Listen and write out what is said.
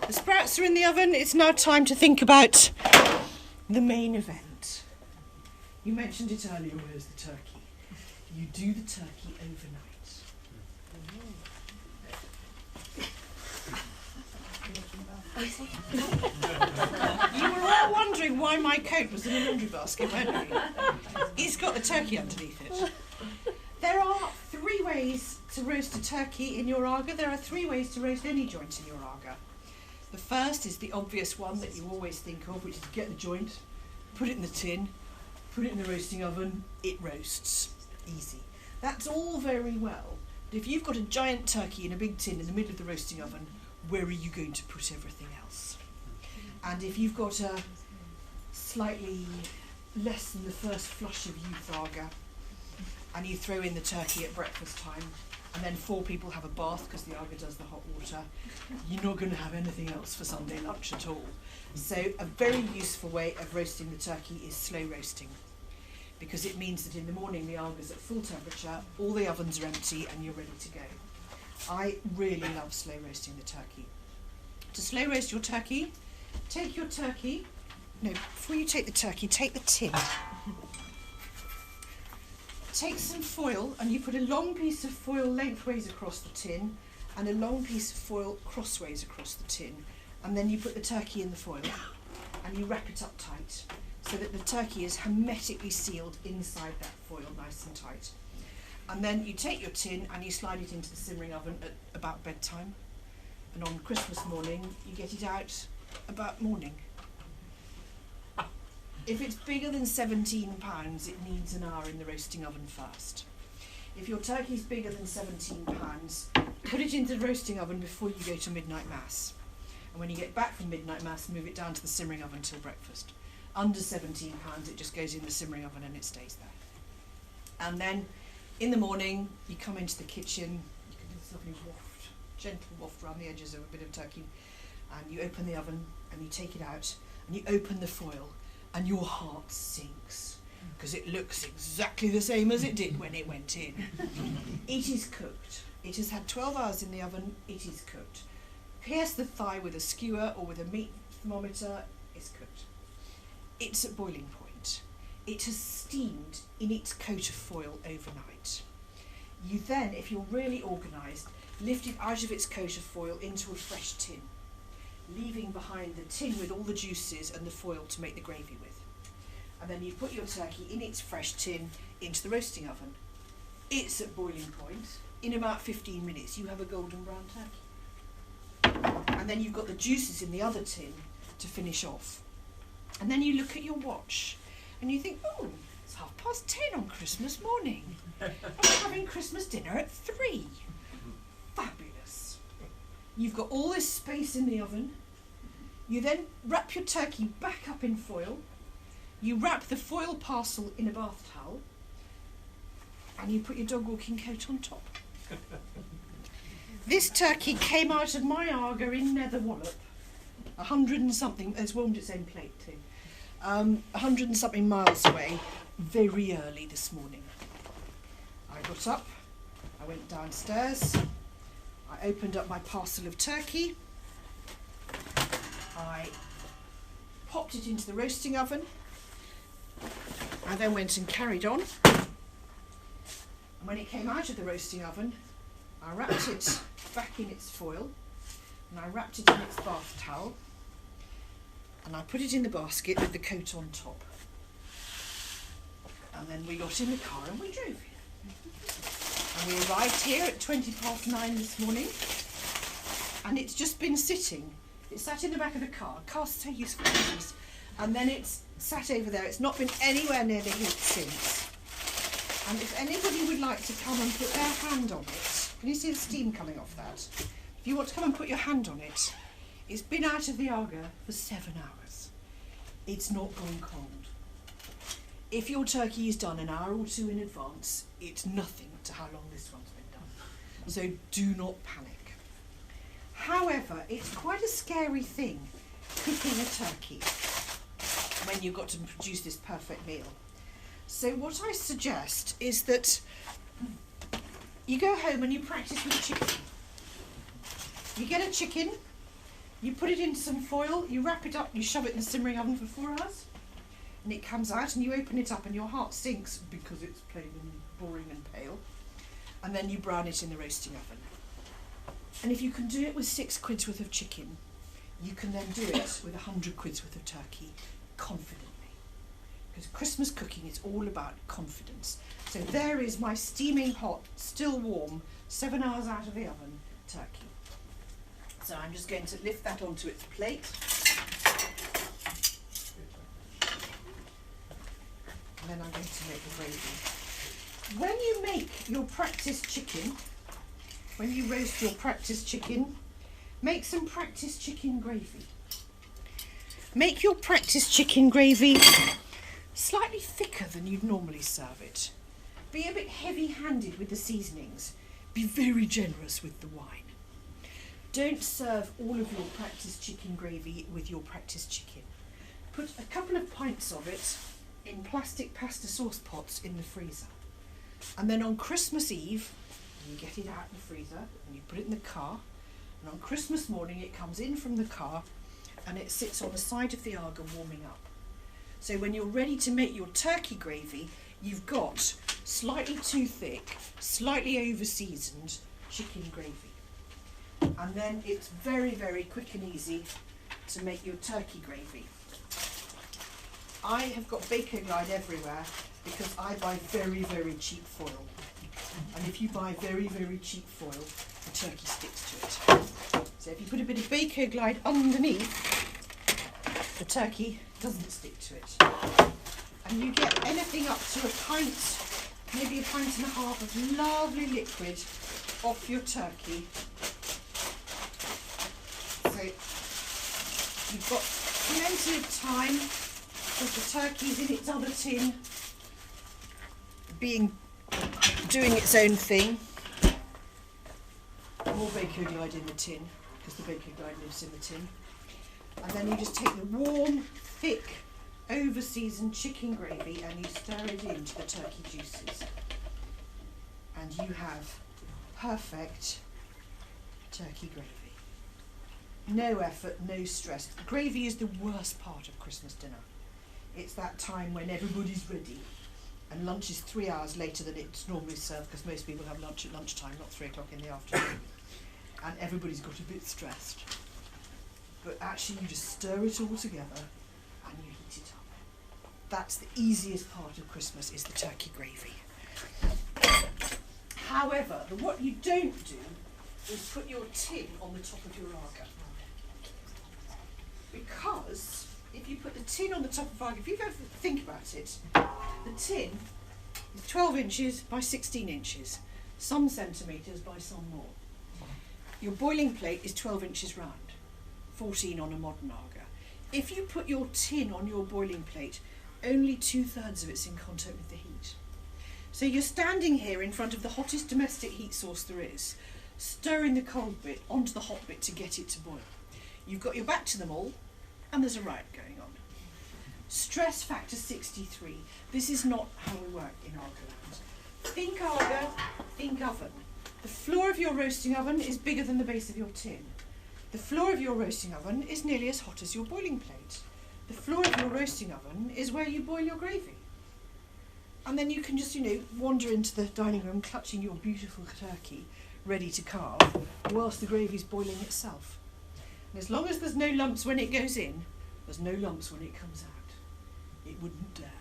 The sprouts are in the oven. It's now time to think about the main event. You mentioned it earlier, where's the turkey? You do the turkey overnight. You were all wondering why my coat was in a laundry basket, weren't you? It's got the turkey underneath it. There are 3 ways to roast a turkey in your Aga. There are 3 ways to roast any joint in your Aga. The first is the obvious one that you always think of, which is to get the joint, put it in the tin, put it in the roasting oven, it roasts. Easy. That's all very well, but if you've got a giant turkey in a big tin in the middle of the roasting oven, where are you going to put everything else? And if you've got a slightly less than the first flush of youth Aga, and you throw in the turkey at breakfast time, and then 4 people have a bath because the Aga does the hot water, you're not going to have anything else for Sunday lunch at all. So a very useful way of roasting the turkey is slow roasting, because it means that in the morning the Aga's at full temperature, all the ovens are empty, and you're ready to go. I really love slow roasting the turkey. To slow roast your turkey, take your turkey, no, before you take the turkey, take the tin. Take some foil, and you put a long piece of foil lengthways across the tin and a long piece of foil crossways across the tin, and then you put the turkey in the foil and you wrap it up tight so that the turkey is hermetically sealed inside that foil, nice and tight. And then you take your tin and you slide it into the simmering oven at about bedtime, and on Christmas morning you get it out about morning. If it's bigger than 17 pounds, it needs an hour in the roasting oven first. If your turkey's bigger than 17 pounds, put it into the roasting oven before you go to midnight mass. And when you get back from midnight mass, move it down to the simmering oven till breakfast. Under 17 pounds, it just goes in the simmering oven and it stays there. And then in the morning, you come into the kitchen, you can do this lovely waft, gentle waft around the edges of a bit of turkey, and you open the oven and you take it out and you open the foil, and your heart sinks because it looks exactly the same as it did when it went in. It is cooked. It has had 12 hours in the oven. It is cooked. Pierce the thigh with a skewer or with a meat thermometer. It's cooked. It's at boiling point. It has steamed in its coat of foil overnight. You then, if you're really organised, lift it out of its coat of foil into a fresh tin, leaving behind the tin with all the juices and the foil to make the gravy with. And then you put your turkey in its fresh tin into the roasting oven. It's at boiling point. In about 15 minutes you have a golden brown turkey. And then you've got the juices in the other tin to finish off. And then you look at your watch and you think, oh, it's 10:30 on Christmas morning. I'm having Christmas dinner at 3. Fabulous. You've got all this space in the oven. You then wrap your turkey back up in foil. You wrap the foil parcel in a bath towel. And you put your dog walking coat on top. This turkey came out of my Aga in Netherwallop, 100 and something, it's warmed its own plate too, 100 and something miles away, very early this morning. I got up, I went downstairs, I opened up my parcel of turkey, I popped it into the roasting oven, I then went and carried on, and when it came out of the roasting oven, I wrapped it back in its foil, and I wrapped it in its bath towel, and I put it in the basket with the coat on top. And then we got in the car and we drove here. And we arrived here at 9:20 this morning, and it's just been sitting. It sat in the back of the car. Car's so useful for this. And then it's sat over there. It's not been anywhere near the heat since. And if anybody would like to come and put their hand on it, can you see the steam coming off that? If you want to come and put your hand on it, it's been out of the Aga for 7 hours. It's not gone cold. If your turkey is done an hour or 2 in advance, it's nothing to how long this one's been done. So do not panic. However, it's quite a scary thing cooking a turkey when you've got to produce this perfect meal. So what I suggest is that you go home and you practice with chicken. You get a chicken, You put it in some foil, you wrap it up, you shove it in the simmering oven for 4 hours, and it comes out, and you open it up and your heart sinks because it's plain and boring and pale, and then you brown it in the roasting oven. And if you can do it with 6 quid's worth of chicken, you can then do it with 100 quid's worth of turkey confidently. Because Christmas cooking is all about confidence. So there is my steaming hot, still warm, 7 hours out of the oven turkey. So I'm just going to lift that onto its plate. And then I'm going to make the gravy. When you make your practice chicken, when you roast your practice chicken, make some practice chicken gravy. Make your practice chicken gravy slightly thicker than you'd normally serve it. Be a bit heavy-handed with the seasonings. Be very generous with the wine. Don't serve all of your practice chicken gravy with your practice chicken. Put a couple of pints of it in plastic pasta sauce pots in the freezer. And then on Christmas Eve, you get it out in the freezer and you put it in the car. And on Christmas morning, it comes in from the car and it sits on the side of the Aga warming up. So when you're ready to make your turkey gravy, you've got slightly too thick, slightly over-seasoned chicken gravy. And then it's very, very quick and easy to make your turkey gravy. I have got Bakeware Glide everywhere because I buy very, very cheap foil. And if you buy very, very cheap foil, the turkey sticks to it. So if you put a bit of Bakeware Glide underneath, the turkey doesn't stick to it. And you get anything up to a pint, maybe a pint and a half of lovely liquid off your turkey. So you've got plenty of time because the turkey's in its other tin, doing its own thing. More Bakeware Glide in the tin because the Bakeware Glide lives in the tin. And then you just take the warm, thick, over-seasoned chicken gravy and you stir it into the turkey juices. And you have perfect turkey gravy. No effort, no stress. Gravy is the worst part of Christmas dinner. It's that time when everybody's ready and lunch is 3 hours later than it's normally served because most people have lunch at lunchtime, not 3 o'clock in the afternoon. And everybody's got a bit stressed. But actually you just stir it all together and you heat it up. That's the easiest part of Christmas, is the turkey gravy. However, what you don't do is put your tin on the top of your Aga. Because if you put the tin on the top of Aga, if you ever think about it, the tin is 12 inches by 16 inches, some centimetres by some more. Your boiling plate is 12 inches round, 14 on a modern Aga. If you put your tin on your boiling plate, only 2/3 of it's in contact with the heat. So you're standing here in front of the hottest domestic heat source there is, stirring the cold bit onto the hot bit to get it to boil. You've got your back to them all, and there's a riot going on. Stress factor 63. This is not how we work in Aga land. Think Aga, think oven. The floor of your roasting oven is bigger than the base of your tin. The floor of your roasting oven is nearly as hot as your boiling plate. The floor of your roasting oven is where you boil your gravy. And then you can just, wander into the dining room clutching your beautiful turkey, ready to carve, whilst the gravy's boiling itself. And as long as there's no lumps when it goes in, there's no lumps when it comes out. It wouldn't dare.